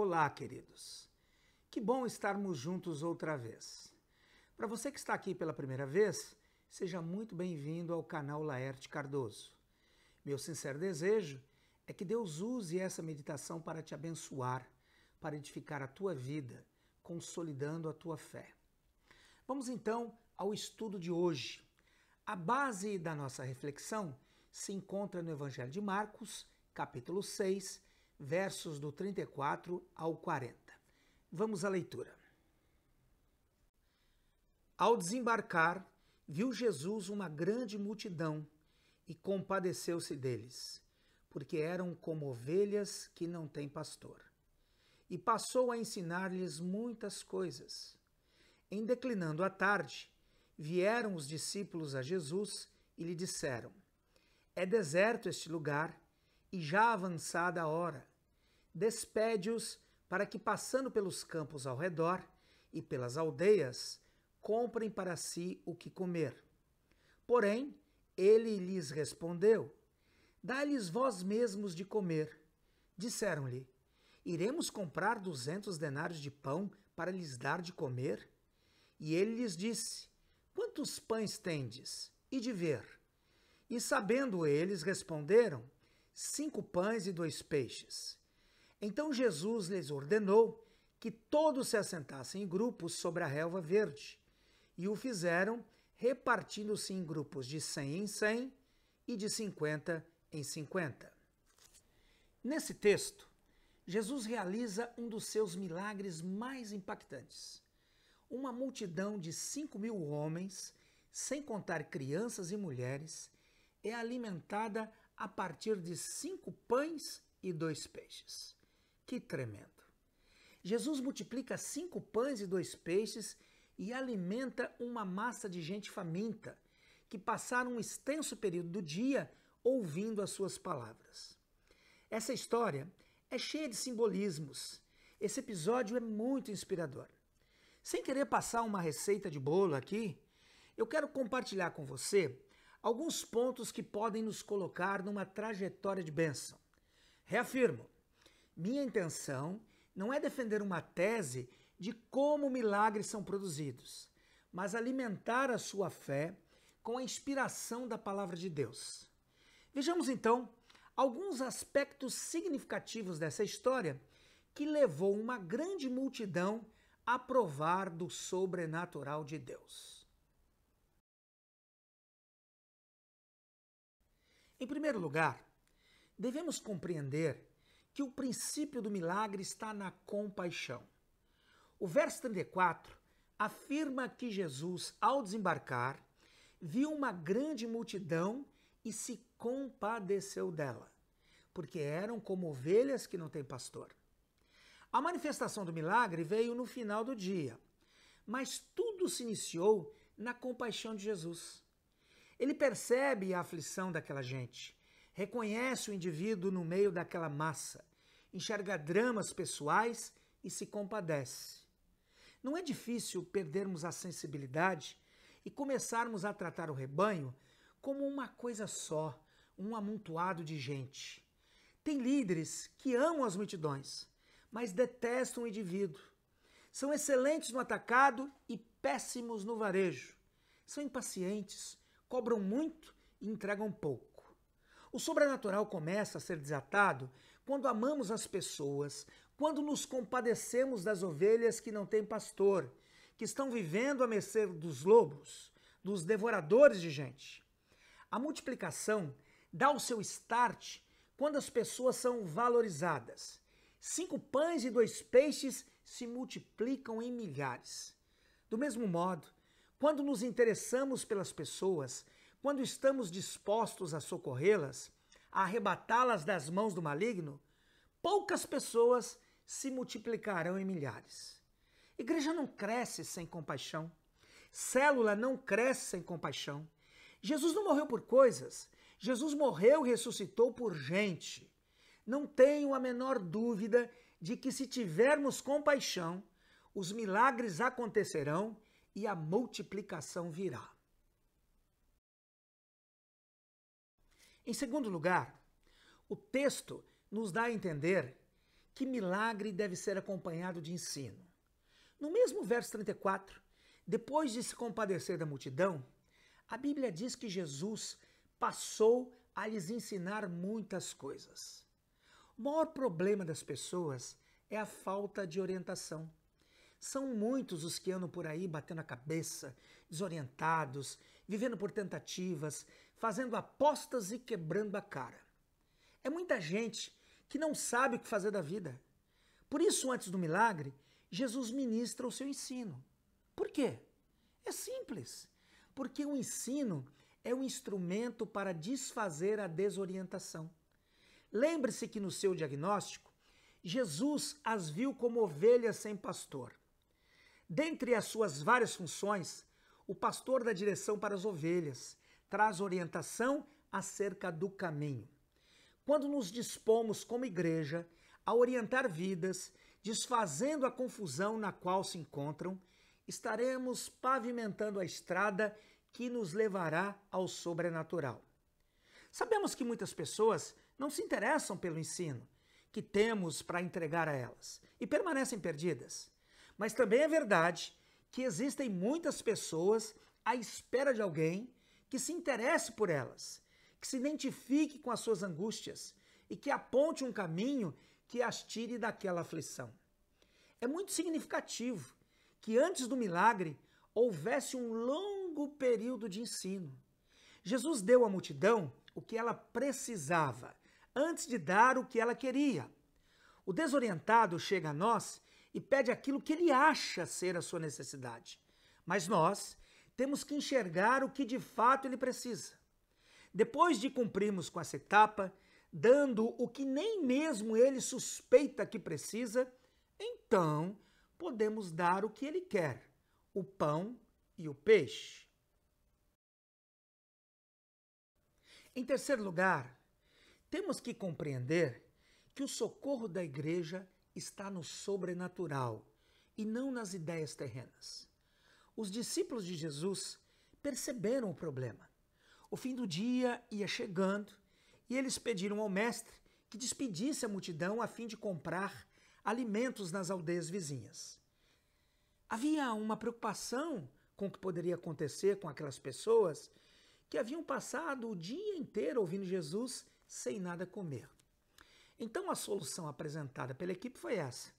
Olá, queridos. Que bom estarmos juntos outra vez. Para você que está aqui pela primeira vez, seja muito bem-vindo ao canal Laerte Cardoso. Meu sincero desejo é que Deus use essa meditação para te abençoar, para edificar a tua vida, consolidando a tua fé. Vamos então ao estudo de hoje. A base da nossa reflexão se encontra no Evangelho de Marcos, capítulo 6, versos do 34 ao 40. Vamos à leitura. Ao desembarcar, viu Jesus uma grande multidão e compadeceu-se deles, porque eram como ovelhas que não têm pastor. E passou a ensinar-lhes muitas coisas. Em declinando a tarde, vieram os discípulos a Jesus e lhe disseram: É deserto este lugar e já avançada a hora. Despede-os para que, passando pelos campos ao redor e pelas aldeias, comprem para si o que comer. Porém, ele lhes respondeu: Dá-lhes vós mesmos de comer. Disseram-lhe: Iremos comprar 200 denários de pão para lhes dar de comer? E ele lhes disse: Quantos pães tendes? E de ver. E sabendo eles, responderam: 5 pães e 2 peixes. Então Jesus lhes ordenou que todos se assentassem em grupos sobre a relva verde, e o fizeram repartindo-se em grupos de 100 em 100 e de 50 em 50. Nesse texto, Jesus realiza um dos seus milagres mais impactantes. Uma multidão de 5.000 homens, sem contar crianças e mulheres, é alimentada a partir de 5 pães e 2 peixes. Que tremendo! Jesus multiplica 5 pães e 2 peixes e alimenta uma massa de gente faminta, que passaram um extenso período do dia ouvindo as suas palavras. Essa história é cheia de simbolismos. Esse episódio é muito inspirador. Sem querer passar uma receita de bolo aqui, eu quero compartilhar com você alguns pontos que podem nos colocar numa trajetória de bênção. Reafirmo, minha intenção não é defender uma tese de como milagres são produzidos, mas alimentar a sua fé com a inspiração da palavra de Deus. Vejamos então alguns aspectos significativos dessa história que levou uma grande multidão a provar do sobrenatural de Deus. Em primeiro lugar, devemos compreender que o princípio do milagre está na compaixão. O verso 34 afirma que Jesus, ao desembarcar, viu uma grande multidão e se compadeceu dela, porque eram como ovelhas que não têm pastor. A manifestação do milagre veio no final do dia, mas tudo se iniciou na compaixão de Jesus. Ele percebe a aflição daquela gente, reconhece o indivíduo no meio daquela massa, enxerga dramas pessoais e se compadece. Não é difícil perdermos a sensibilidade e começarmos a tratar o rebanho como uma coisa só, um amontoado de gente. Tem líderes que amam as multidões, mas detestam o indivíduo. São excelentes no atacado e péssimos no varejo. São impacientes, cobram muito e entregam pouco. O sobrenatural começa a ser desatado quando amamos as pessoas, quando nos compadecemos das ovelhas que não têm pastor, que estão vivendo à mercê dos lobos, dos devoradores de gente. A multiplicação dá o seu start quando as pessoas são valorizadas. 5 pães e 2 peixes se multiplicam em milhares. Do mesmo modo, quando nos interessamos pelas pessoas, quando estamos dispostos a socorrê-las, a arrebatá-las das mãos do maligno, poucas pessoas se multiplicarão em milhares. Igreja não cresce sem compaixão. Célula não cresce sem compaixão. Jesus não morreu por coisas. Jesus morreu e ressuscitou por gente. Não tenho a menor dúvida de que, se tivermos compaixão, os milagres acontecerão e a multiplicação virá. Em segundo lugar, o texto nos dá a entender que milagre deve ser acompanhado de ensino. No mesmo verso 34, depois de se compadecer da multidão, a Bíblia diz que Jesus passou a lhes ensinar muitas coisas. O maior problema das pessoas é a falta de orientação. São muitos os que andam por aí batendo a cabeça, desorientados, vivendo por tentativas, fazendo apostas e quebrando a cara. É muita gente que não sabe o que fazer da vida. Por isso, antes do milagre, Jesus ministra o seu ensino. Por quê? É simples. Porque o ensino é um instrumento para desfazer a desorientação. Lembre-se que no seu diagnóstico, Jesus as viu como ovelhas sem pastor. Dentre as suas várias funções, o pastor dá direção para as ovelhas, traz orientação acerca do caminho. Quando nos dispomos como igreja a orientar vidas, desfazendo a confusão na qual se encontram, estaremos pavimentando a estrada que nos levará ao sobrenatural. Sabemos que muitas pessoas não se interessam pelo ensino que temos para entregar a elas e permanecem perdidas. Mas também é verdade que existem muitas pessoas à espera de alguém que se interesse por elas, que se identifique com as suas angústias e que aponte um caminho que as tire daquela aflição. É muito significativo que antes do milagre houvesse um longo período de ensino. Jesus deu à multidão o que ela precisava, antes de dar o que ela queria. O desorientado chega a nós e pede aquilo que ele acha ser a sua necessidade. Mas nós temos que enxergar o que de fato ele precisa. Depois de cumprirmos com essa etapa, dando o que nem mesmo ele suspeita que precisa, então podemos dar o que ele quer, o pão e o peixe. Em terceiro lugar, temos que compreender que o socorro da igreja está no sobrenatural e não nas ideias terrenas. Os discípulos de Jesus perceberam o problema. O fim do dia ia chegando e eles pediram ao mestre que despedisse a multidão a fim de comprar alimentos nas aldeias vizinhas. Havia uma preocupação com o que poderia acontecer com aquelas pessoas que haviam passado o dia inteiro ouvindo Jesus sem nada comer. Então a solução apresentada pela equipe foi essa.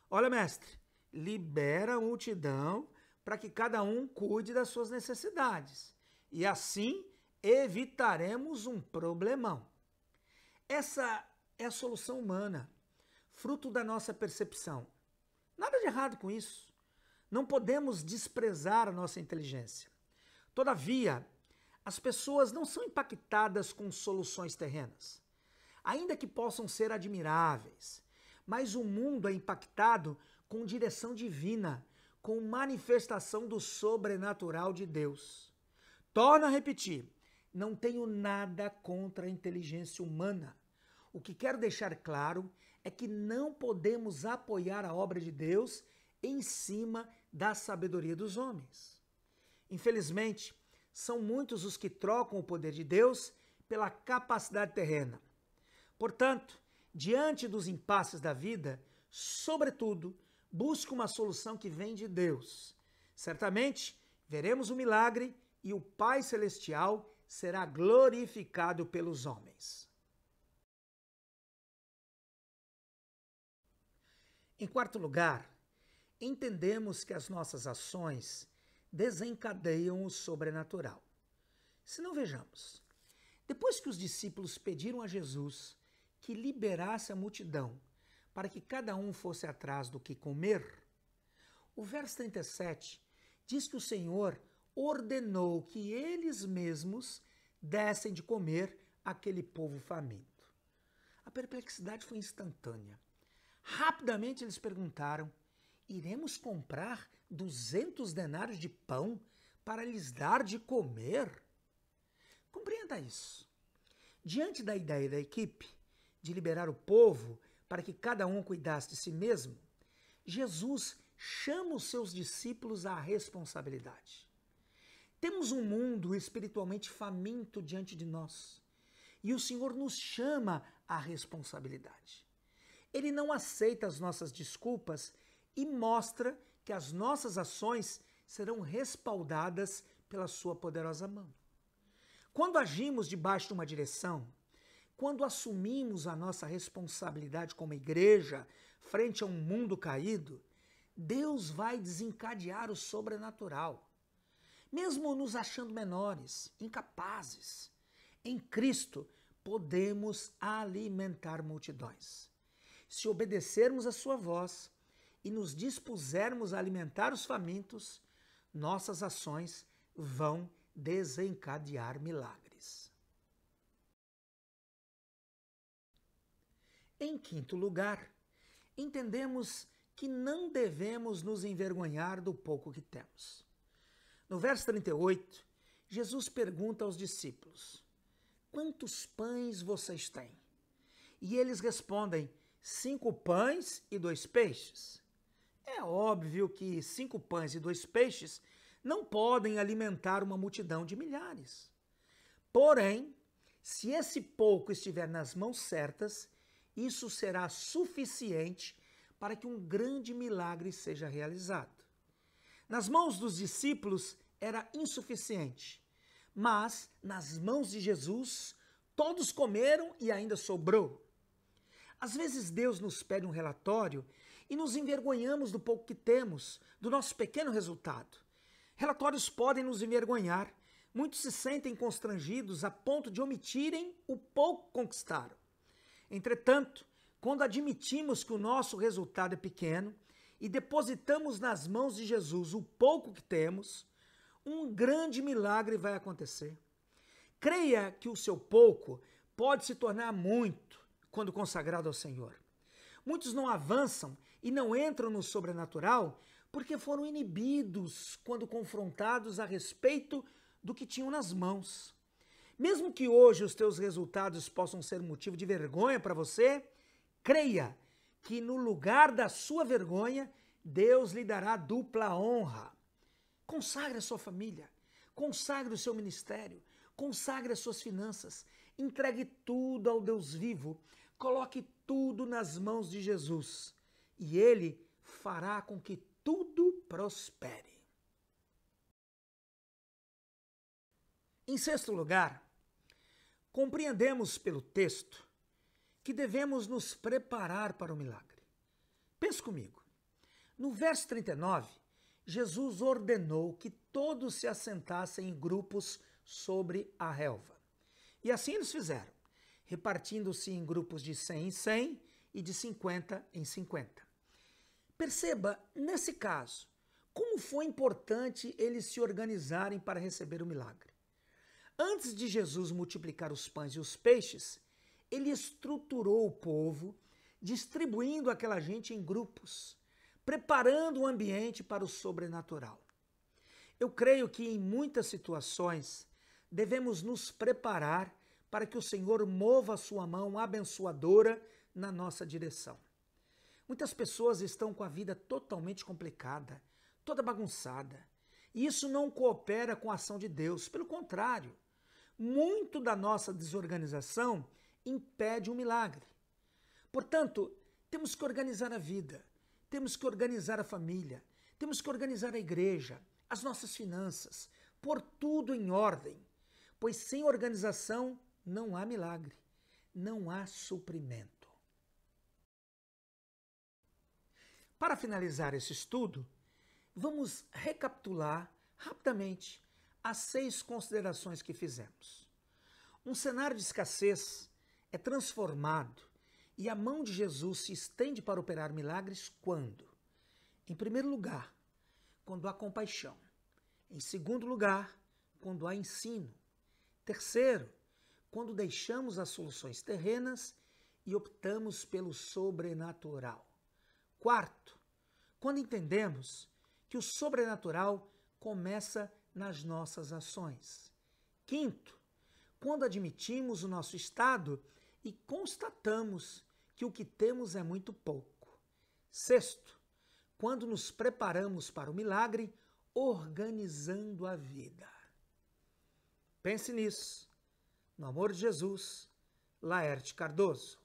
Olha, mestre, libera a multidão para que cada um cuide das suas necessidades. E assim evitaremos um problemão. Essa é a solução humana, fruto da nossa percepção. Nada de errado com isso. Não podemos desprezar a nossa inteligência. Todavia, as pessoas não são impactadas com soluções terrenas, ainda que possam ser admiráveis, mas o mundo é impactado com direção divina, com manifestação do sobrenatural de Deus. Torno a repetir, não tenho nada contra a inteligência humana. O que quero deixar claro é que não podemos apoiar a obra de Deus em cima da sabedoria dos homens. Infelizmente, são muitos os que trocam o poder de Deus pela capacidade terrena. Portanto, diante dos impasses da vida, sobretudo, busque uma solução que vem de Deus. Certamente, veremos o milagre e o Pai Celestial será glorificado pelos homens. Em quarto lugar, entendemos que as nossas ações desencadeiam o sobrenatural. Se não, vejamos. Depois que os discípulos pediram a Jesus que liberasse a multidão para que cada um fosse atrás do que comer, o verso 37 diz que o Senhor ordenou que eles mesmos dessem de comer àquele povo faminto. A perplexidade foi instantânea. Rapidamente eles perguntaram: iremos comprar 200 denários de pão para lhes dar de comer? Compreenda isso. Diante da ideia da equipe de liberar o povo para que cada um cuidasse de si mesmo, Jesus chama os seus discípulos à responsabilidade. Temos um mundo espiritualmente faminto diante de nós e o Senhor nos chama à responsabilidade. Ele não aceita as nossas desculpas e mostra que as nossas ações serão respaldadas pela sua poderosa mão. Quando agimos debaixo de uma direção, quando assumimos a nossa responsabilidade como igreja frente a um mundo caído, Deus vai desencadear o sobrenatural. Mesmo nos achando menores, incapazes, em Cristo podemos alimentar multidões. Se obedecermos a sua voz e nos dispusermos a alimentar os famintos, nossas ações vão desencadear milagres. Em quinto lugar, entendemos que não devemos nos envergonhar do pouco que temos. No verso 38, Jesus pergunta aos discípulos: quantos pães vocês têm? E eles respondem: 5 pães e 2 peixes. É óbvio que 5 pães e 2 peixes não podem alimentar uma multidão de milhares. Porém, se esse pouco estiver nas mãos certas, isso será suficiente para que um grande milagre seja realizado. Nas mãos dos discípulos era insuficiente, mas nas mãos de Jesus todos comeram e ainda sobrou. Às vezes Deus nos pede um relatório e nos envergonhamos do pouco que temos, do nosso pequeno resultado. Relatórios podem nos envergonhar. Muitos se sentem constrangidos a ponto de omitirem o pouco que conquistaram. Entretanto, quando admitimos que o nosso resultado é pequeno e depositamos nas mãos de Jesus o pouco que temos, um grande milagre vai acontecer. Creia que o seu pouco pode se tornar muito quando consagrado ao Senhor. Muitos não avançam e não entram no sobrenatural porque foram inibidos quando confrontados a respeito do que tinham nas mãos. Mesmo que hoje os teus resultados possam ser motivo de vergonha para você, creia que no lugar da sua vergonha, Deus lhe dará dupla honra. Consagre a sua família, consagre o seu ministério, consagre as suas finanças, entregue tudo ao Deus vivo, coloque tudo nas mãos de Jesus e Ele fará com que tudo prospere. Em sexto lugar, compreendemos pelo texto que devemos nos preparar para o milagre. Pense comigo. No verso 39, Jesus ordenou que todos se assentassem em grupos sobre a relva. E assim eles fizeram, repartindo-se em grupos de 100 em 100 e de 50 em 50. Perceba, nesse caso, como foi importante eles se organizarem para receber o milagre. Antes de Jesus multiplicar os pães e os peixes, ele estruturou o povo, distribuindo aquela gente em grupos, preparando o ambiente para o sobrenatural. Eu creio que em muitas situações devemos nos preparar para que o Senhor mova a sua mão abençoadora na nossa direção. Muitas pessoas estão com a vida totalmente complicada, toda bagunçada, e isso não coopera com a ação de Deus. Pelo contrário, muito da nossa desorganização impede um milagre. Portanto, temos que organizar a vida, temos que organizar a família, temos que organizar a igreja, as nossas finanças, pôr tudo em ordem, pois sem organização não há milagre, não há suprimento. Para finalizar esse estudo, vamos recapitular rapidamente as 6 considerações que fizemos. Um cenário de escassez é transformado e a mão de Jesus se estende para operar milagres quando? Em primeiro lugar, quando há compaixão. Em segundo lugar, quando há ensino. Terceiro, quando deixamos as soluções terrenas e optamos pelo sobrenatural. Quarto, quando entendemos que o sobrenatural começa nas nossas ações. Quinto, quando admitimos o nosso estado e constatamos que o que temos é muito pouco. Sexto, quando nos preparamos para o milagre, organizando a vida. Pense nisso. No amor de Jesus, Laerte Cardoso.